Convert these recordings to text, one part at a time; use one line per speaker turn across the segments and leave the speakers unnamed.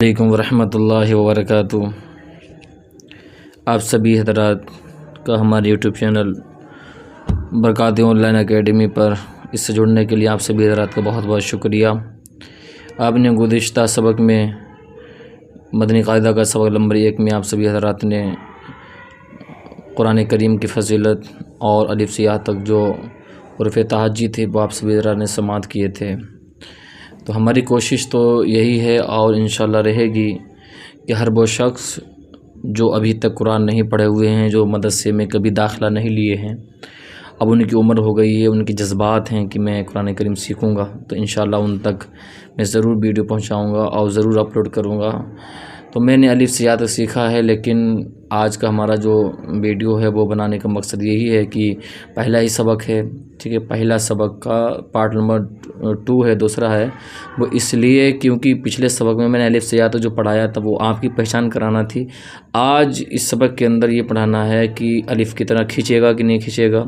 علیکم ورحمۃ اللہ وبرکاتہ۔ آپ سبھی حضرات کا ہمارے یوٹیوب چینل برکات آن لائن اکیڈمی پر اس سے جڑنے کے لیے آپ سبھی حضرات کا بہت بہت شکریہ۔ آپ نے گزشتہ سبق میں مدنی قاعدہ کا سبق نمبر 1 میں آپ سبھی حضرات نے قرآن کریم کی فضیلت اور الف سے یا تک جو حروف تہجی تھے وہ آپ سبھی حضرات نے سماعت کیے تھے۔ تو ہماری کوشش تو یہی ہے اور انشاءاللہ رہے گی کہ ہر وہ شخص جو ابھی تک قرآن نہیں پڑھے ہوئے ہیں، جو مدرسے میں کبھی داخلہ نہیں لیے ہیں، اب ان کی عمر ہو گئی ہے، ان کے جذبات ہیں کہ میں قرآن کریم سیکھوں گا، تو انشاءاللہ ان تک میں ضرور ویڈیو پہنچاؤں گا اور ضرور اپلوڈ کروں گا۔ تو میں نے الف سے یا تک سیکھا ہے، لیکن آج کا ہمارا جو ویڈیو ہے وہ بنانے کا مقصد یہی ہے کہ پہلا ہی سبق ہے، ٹھیک ہے، پہلا سبق کا پارٹ نمبر 2 ہے، دوسرا ہے وہ اس لیے کیونکہ پچھلے سبق میں نے الف سے یا تک جو پڑھایا تھا وہ آپ کی پہچان کرانا تھی۔ آج اس سبق کے اندر یہ پڑھانا ہے کہ الف کی طرح کھینچے گا کہ نہیں کھینچے گا،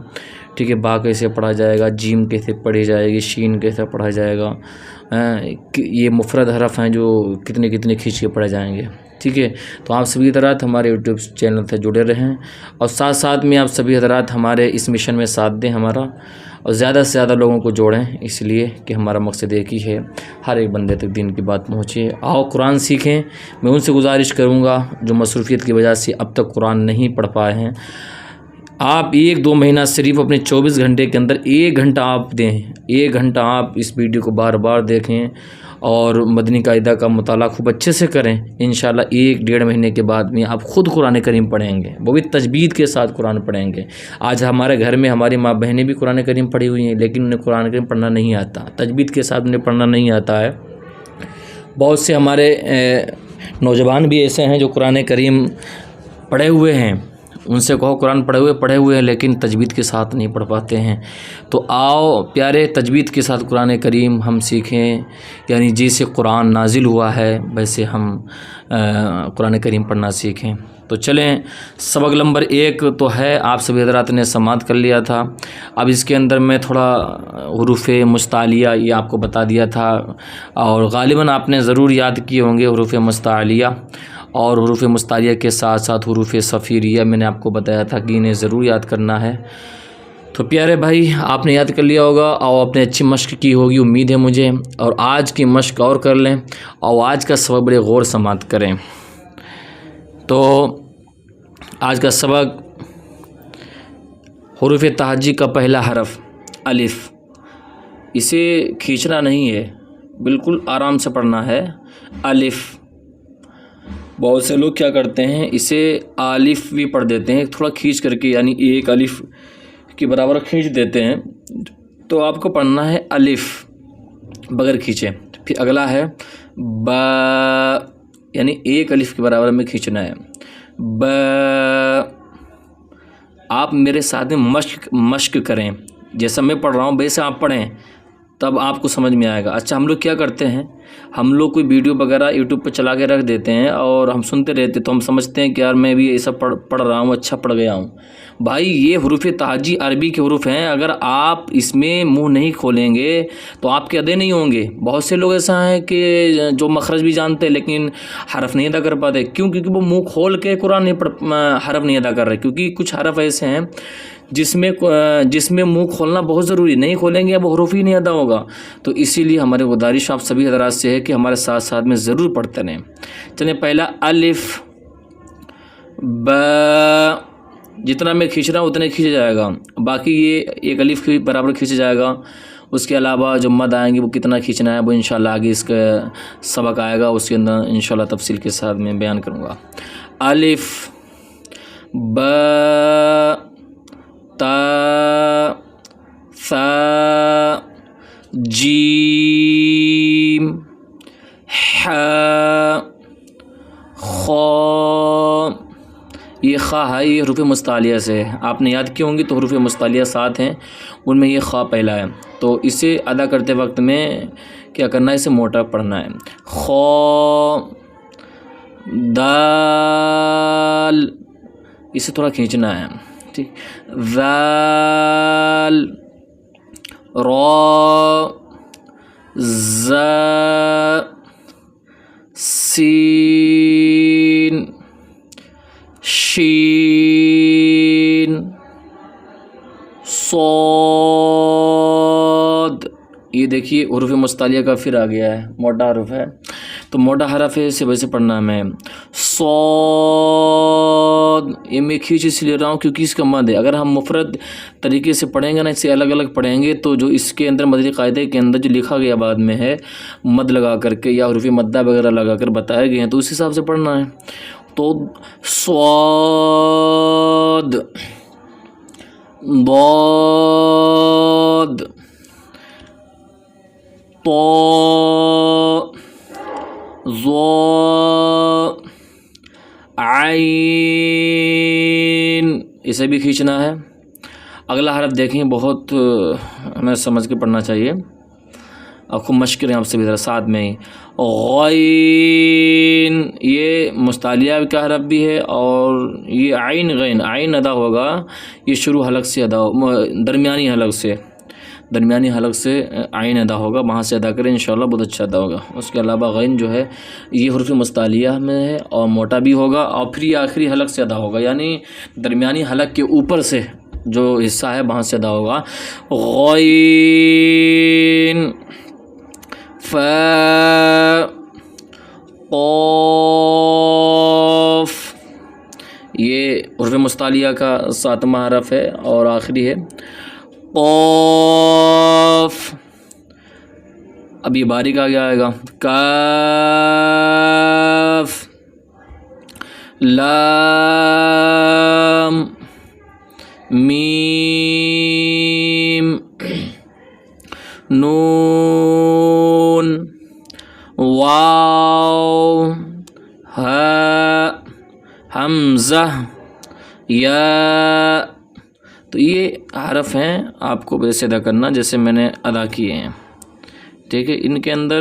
ٹھیک ہے، با کیسے پڑھا جائے گا، جیم کیسے پڑھی جائے گی، شین کیسے پڑھا جائے گا، یہ مفرد حرف ہیں جو کتنے کتنے کھینچ کے پڑھے جائیں گے، ٹھیک ہے۔ تو آپ سبھی حضرات ہمارے یوٹیوب چینل سے جڑے رہیں اور ساتھ ساتھ میں آپ سبھی حضرات ہمارے اس مشن میں ساتھ دیں ہمارا، اور زیادہ سے زیادہ لوگوں کو جوڑیں، اس لیے کہ ہمارا مقصد ایک ہی ہے، ہر ایک بندے تک دین کی بات پہنچے۔ آؤ قرآن سیکھیں۔ میں ان سے گزارش کروں گا جو مصروفیت کی وجہ سے اب تک قرآن نہیں پڑھ پائے ہیں، آپ 1-2 مہینہ صرف اپنے 24 گھنٹے کے اندر 1 گھنٹہ آپ دیں، 1 گھنٹہ آپ اس ویڈیو کو بار بار دیکھیں اور مدنی قاعدہ کا مطالعہ خوب اچھے سے کریں۔ انشاءاللہ 1-1.5 مہینے کے بعد میں آپ خود قرآن کریم پڑھیں گے، وہ بھی تجوید کے ساتھ قرآن پڑھیں گے۔ آج ہمارے گھر میں ہماری ماں بہنیں بھی قرآن کریم پڑھی ہوئی ہیں، لیکن انہیں قرآن کریم پڑھنا نہیں آتا، تجوید کے ساتھ انہیں پڑھنا نہیں آتا ہے۔ بہت سے ہمارے نوجوان بھی ایسے ہیں جو قرآن کریم پڑھے ہوئے ہیں، ان سے کہو قرآن پڑھے ہوئے ہیں لیکن تجوید کے ساتھ نہیں پڑھ پاتے ہیں۔ تو آؤ پیارے، تجوید کے ساتھ قرآن کریم ہم سیکھیں، یعنی جیسے قرآن نازل ہوا ہے ویسے ہم قرآن کریم پڑھنا سیکھیں۔ تو چلیں، سبق نمبر 1 تو ہے، آپ سبھی حضرات نے سماعت کر لیا تھا۔ اب اس کے اندر میں تھوڑا حروف مستعلیہ یہ آپ کو بتا دیا تھا، اور غالباً آپ نے ضرور یاد کیے ہوں گے حروف مستعلیہ، اور حروف مستعلیہ کے ساتھ ساتھ حروف صفیریہ میں نے آپ کو بتایا تھا کہ انہیں ضرور یاد کرنا ہے۔ تو پیارے بھائی، آپ نے یاد کر لیا ہوگا اور آپ نے اچھی مشق کی ہوگی، امید ہے مجھے، اور آج کی مشق اور کر لیں اور آج کا سبق بڑے غور سماعت کریں۔ تو آج کا سبق حروف تہجی کا پہلا حرف الف، اسے کھینچنا نہیں ہے، بالکل آرام سے پڑھنا ہے، الف۔ بہت سے لوگ کیا کرتے ہیں، اسے الف بھی پڑھ دیتے ہیں تھوڑا کھینچ کر کے، یعنی ایک الف کے برابر کھینچ دیتے ہیں، تو آپ کو پڑھنا ہے الف بغیر کھینچے۔ پھر اگلا ہے با، یعنی ایک الف کے برابر میں کھینچنا ہے، با۔ آپ میرے ساتھ میں مشق کریں، جیسا میں پڑھ رہا ہوں ویسے آپ پڑھیں، تب آپ کو سمجھ میں آئے گا۔ اچھا، ہم لوگ کیا کرتے ہیں، ہم لوگ کوئی ویڈیو وغیرہ یوٹیوب پہ چلا کے رکھ دیتے ہیں اور ہم سنتے رہتے، تو ہم سمجھتے ہیں کہ یار میں بھی ایسا پڑھ رہا ہوں، اچھا پڑھ گیا ہوں۔ بھائی، یہ حروف تہجی عربی کے حروف ہیں، اگر آپ اس میں منہ نہیں کھولیں گے تو آپ کے ادا نہیں ہوں گے۔ بہت سے لوگ ایسا ہیں کہ جو مخرج بھی جانتے ہیں لیکن حرف نہیں ادا کر پاتے، کیوں؟ کیونکہ وہ منہ کھول کے قرآن حرف نہیں ادا کر رہے، کیونکہ کچھ حرف ایسے ہیں جس میں منہ کھولنا بہت ضروری، نہیں کھولیں گے وہ حروف ہی نہیں ادا ہوگا۔ تو اسی لیے ہماری گزارش آپ سبھی حضرات سے ہے کہ ہمارے ساتھ ساتھ میں ضرور پڑھتے رہیں۔ چلیں، پہلا الف، با، جتنا میں کھینچ رہا ہوں اتنے کھینچا جائے گا، باقی یہ ایک الف کے برابر کھینچا جائے گا۔ اس کے علاوہ جو مد آئیں گے وہ کتنا کھینچنا ہے وہ انشاءاللہ آگے اس کا سبق آئے گا، اس کے اندر انشاءاللہ تفصیل کے ساتھ میں بیان کروں گا۔ الف، با، تا، ثا، جیم، ح، خا۔ یہ خا ہے، یہ حروف مستعلیہ سے ہے، آپ نے یاد کی ہوں گی تو حروف مستعلیہ 7 ہیں، ان میں یہ خا پہلا ہے، تو اسے ادا کرتے وقت میں کیا کرنا ہے، اسے موٹا پڑھنا ہے۔ خا، دال، اسے تھوڑا کھینچنا ہے، ٹھیک۔ ذال، را، ز، سین شین صاد. یہ دیکھیے حروف مستعلیہ کا پھر آ گیا ہے، موٹا حرف ہے تو موٹا حرف ہے، اسے ویسے پڑھنا ہے ہمیں. صاد، یہ میں کھینچ اس لیے رہا ہوں کیونکہ اس کا مد ہے. اگر ہم مفرد طریقے سے پڑھیں گے نا، اسے الگ الگ پڑھیں گے تو جو اس کے اندر مدری قاعدے کے اندر جو لکھا گیا بعد میں ہے مد لگا کر کے یا حروف مدہ وغیرہ لگا کر بتائے گئے ہیں تو اس حساب سے پڑھنا ہے. تو صاد، ضاد، طا، ظا، عین، اسے بھی کھینچنا ہے. اگلا حرف دیکھیں، بہت ہمیں سمجھ کے پڑھنا چاہیے. آپ کو مشق کریں آپ سے بھی ذرا ساتھ میں ہی. غین، یہ مستعلیہ کا حرف بھی ہے اور یہ عین غین، عین ادا ہوگا، یہ شروع حلق سے ادا درمیانی حلق سے عین ادا ہوگا، وہاں سے ادا کریں انشاءاللہ بہت اچھا ادا ہوگا. اس کے علاوہ غین جو ہے یہ حروف مستعلیہ میں ہے اور موٹا بھی ہوگا اور پھر یہ آخری حلق سے ادا ہوگا، یعنی درمیانی حلق کے اوپر سے جو حصہ ہے وہاں سے ادا ہوگا. غین، فا، قاف، یہ حروف مستعلیہ کا 7واں حرف ہے اور آخری ہے. قاف، اب یہ باریک آگے آئے گا. کاف، لام، میم، نون، واو، ہاء، حمزہ، یا. تو یہ حرف ہیں، آپ کو ویسے ادا کرنا جیسے میں نے ادا کیے ہیں. ٹھیک ہے، ان کے اندر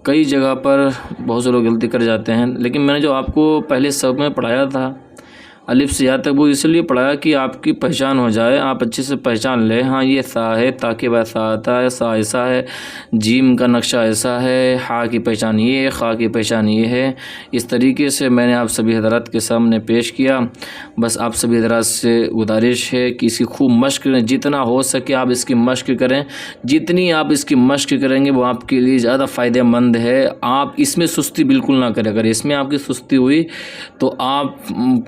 کئی جگہ پر بہت سے لوگ غلطی کر جاتے ہیں، لیکن میں نے جو آپ کو پہلے سبق میں پڑھایا تھا الف سے یا تک، وہ اس لیے پڑھایا کہ آپ کی پہچان ہو جائے، آپ اچھے سے پہچان لیں. ہاں یہ سا ہے، تا کے بعد سا آتا ہے، سا ایسا ہے، جیم کا نقشہ ایسا ہے، ہا کی پہچان یہ ہے، خا کی پہچان یہ ہے. اس طریقے سے میں نے آپ سبھی حضرات کے سامنے پیش کیا. بس آپ سبھی حضرات سے گزارش ہے کہ اس کی خوب مشق کریں، جتنا ہو سکے آپ اس کی مشق کریں. جتنی آپ اس کی مشق کریں گے وہ آپ کے لیے زیادہ فائدہ مند ہے. آپ اس میں سستی بالکل نہ کریں، اگر اس میں آپ کی سستی ہوئی تو آپ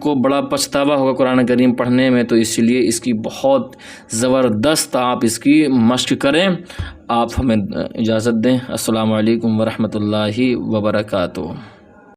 کو بڑا پچھتاوا ہوگا قرآن کریم پڑھنے میں. تو اس لیے اس کی بہت زبردست آپ اس کی مشق کریں. آپ ہمیں اجازت دیں. السلام علیکم ورحمۃ اللہ وبرکاتہ.